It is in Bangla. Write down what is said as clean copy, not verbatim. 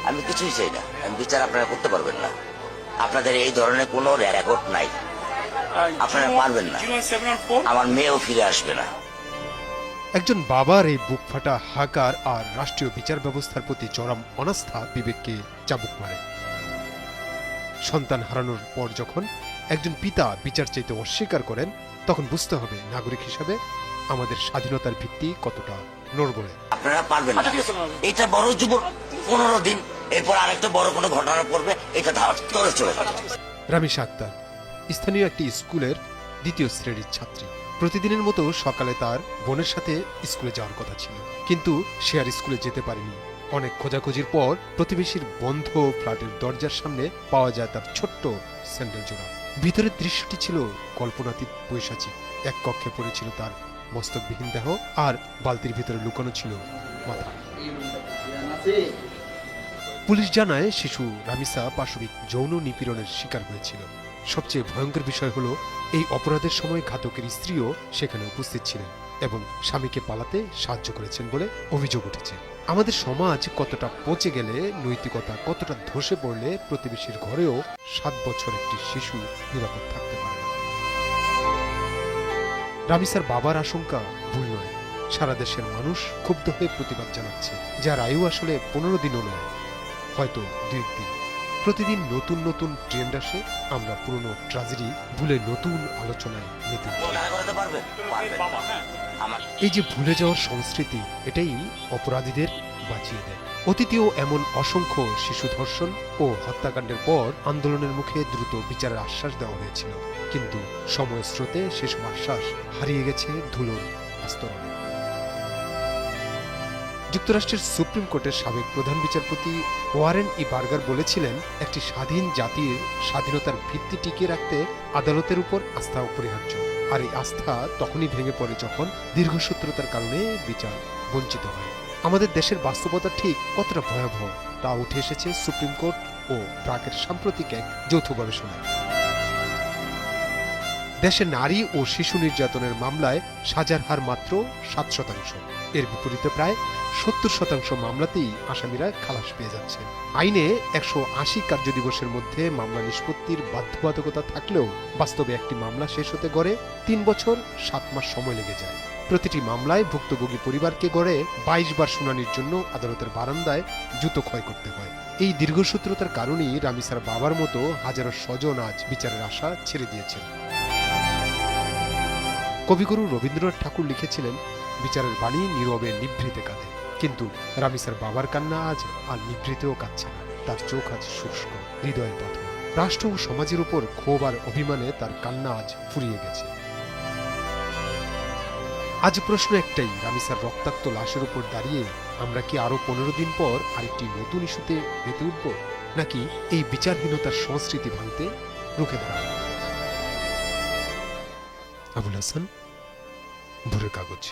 আমি কিছুই চাই না, আমি বিচার আপনারা করতে পারবেন না। আপনাদের এই ধরনের কোনো রেকর্ড নাই, আপনারা পারবেন না। আমার মেয়েও ফিরে আসবে না। একজন বাবার এই বুক ফাটা হাকার আর রাষ্ট্রীয় বিচার ব্যবস্থার প্রতি চরম অনাস্থা বিবেককে চাবুক মারে। সন্তান হারানোর পর যখন একজন পিতা বিচার চাইতে অস্বীকার করেন, তখন বুঝতে হবে নাগরিক হিসাবে আমাদের স্বাধীনতার ভিত্তি কতটা নড়বড়ে। আপনারা পারবেন না। এটা বড় যুবক 15 দিন, এরপর আরেকটা বড় কোনো ঘটনা পড়বে, এটা ধার করে চলে যাবে। রামিসা আক্তার স্থানীয় একটি স্কুলের 2য় শ্রেণীর ছাত্রী। প্রতিদিনের মতো সকালে তার বোনের সাথে স্কুলে যাওয়ার কথা ছিল, কিন্তু সে আর স্কুলে যেতে পারেনি। অনেক খোঁজাখুঁজির পর প্রতিবেশীর বন্ধ ফ্ল্যাটের দরজার সামনে পাওয়া যায় তার ছোট্ট স্যান্ডেল জোড়া। ভিতরের দৃশ্যটি ছিল কল্পনাতীত পৈশাচিক। এক কক্ষে পড়েছিল তার মস্তকবিহীন দেহ, আর বালতির ভিতরে লুকানো ছিল মাথা। পুলিশ জানায় শিশু রামিসা পাশবিক যৌন নিপীড়নের শিকার হয়েছিল। সবচেয়ে ভয়ঙ্কর বিষয় হলো, এই অপরাধের সময় ঘাতকের স্ত্রীও সেখানে উপস্থিত ছিলেন এবং স্বামীকে পালাতে সাহায্য করেছেন বলে অভিযোগ উঠেছে। আমাদের সমাজ কতটা পচে গেলে, নৈতিকতা কতটা ধসে পড়লে প্রতিবেশীর ঘরেও 7 বছর একটি শিশু নিরাপদ থাকতে পারে না। রামিসার বাবার আশঙ্কা ভুল নয়। সারা দেশের মানুষ ক্ষুব্ধ হয়ে প্রতিবাদ জানাচ্ছে, যার আয়ু আসলে 15 দিনও নয়, হয়তো 2 দিন। প্রতিদিন নতুন নতুন ট্রেন্ড আসে, আমরা পুরনো ট্র্যাজেডি ভুলে নতুন আলোচনায় মেতে উঠি। এই যে ভুলে যাওয়ার সংস্কৃতি, এটাই অপরাধীদের বাঁচিয়ে দেয়। অতীতেও এমন অসংখ্য শিশু ধর্ষণ ও হত্যাকাণ্ডের পর আন্দোলনের মুখে দ্রুত বিচারের আশ্বাস দেওয়া হয়েছিল, কিন্তু সময়ের স্রোতে সেসব আশ্বাস হারিয়ে গেছে ধুলোর আস্তরণে। যুক্তরাষ্ট্রের সুপ্রিম কোর্টের সাবেক প্রধান বিচারপতি ওয়ারেন ই বার্গার বলেছিলেন, একটি স্বাধীন জাতির স্বাধীনতার ভিত্তি টিকিয়ে রাখতে আদালতের উপর আস্থা অপরিহার্য। আর এই আস্থা তখনই ভেঙে পড়ে যখন দীর্ঘসূত্রতার কারণে বিচার বঞ্চিত হয়। আমাদের দেশের বাস্তবতা ঠিক কতটা ভয়াবহ তা উঠে এসেছে সুপ্রিম কোর্ট ও প্রাগের সাম্প্রতিক এক যৌথ গবেষণায়। দেশে নারী ও শিশু নির্যাতনের মামলায় সাজার হার মাত্র 7%। এর বিপরীতে প্রায় 70% মামলাতেই আসামিরা খালাস পেয়ে যাচ্ছে। আইনে 180 কার্যদিবসের মধ্যে মামলা নিষ্পত্তির বাধ্যবাধকতা থাকলেও বাস্তবে একটি মামলা শেষ হতে গড়ে 3 বছর 7 মাস সময় লেগে যায়। প্রতিটি মামলায় ভুক্তভোগী পরিবারকে গড়ে 22 বার শুনানির জন্য আদালতের বারান্দায় জুতো ক্ষয় করতে হয়। এই দীর্ঘসূত্রতার কারণেই রামিসার বাবার মতো হাজারো স্বজন আজ বিচারের আশা ছেড়ে দিয়েছেন। কবিগুরু রবীন্দ্রনাথ ঠাকুর লিখেছিলেন, বিচারের বাণী নীরবে নিভৃতে কাঁদে। কিন্তু রামিসার বাবার কান্না আজ আর নিভৃতেও কাঁদছে না, তার চোখ আজ শুষ্ক, হৃদয়ের পাথর। রাষ্ট্র ও সমাজের উপর ক্ষোভ আর অভিমানে তার কান্না আজ ফুরিয়ে গেছে। আজ প্রশ্ন একটাই, রামিসার রক্তাক্ত লাশের উপর দাঁড়িয়ে আমরা কি আরো 15 দিন পর আরেকটি নতুন ইস্যুতে মেতে উঠব, নাকি এই বিচারহীনতার সংস্কৃতি ভাঙতে রুখে দাঁড়াবো? আবুল হাসান, ভোরের কাগজ।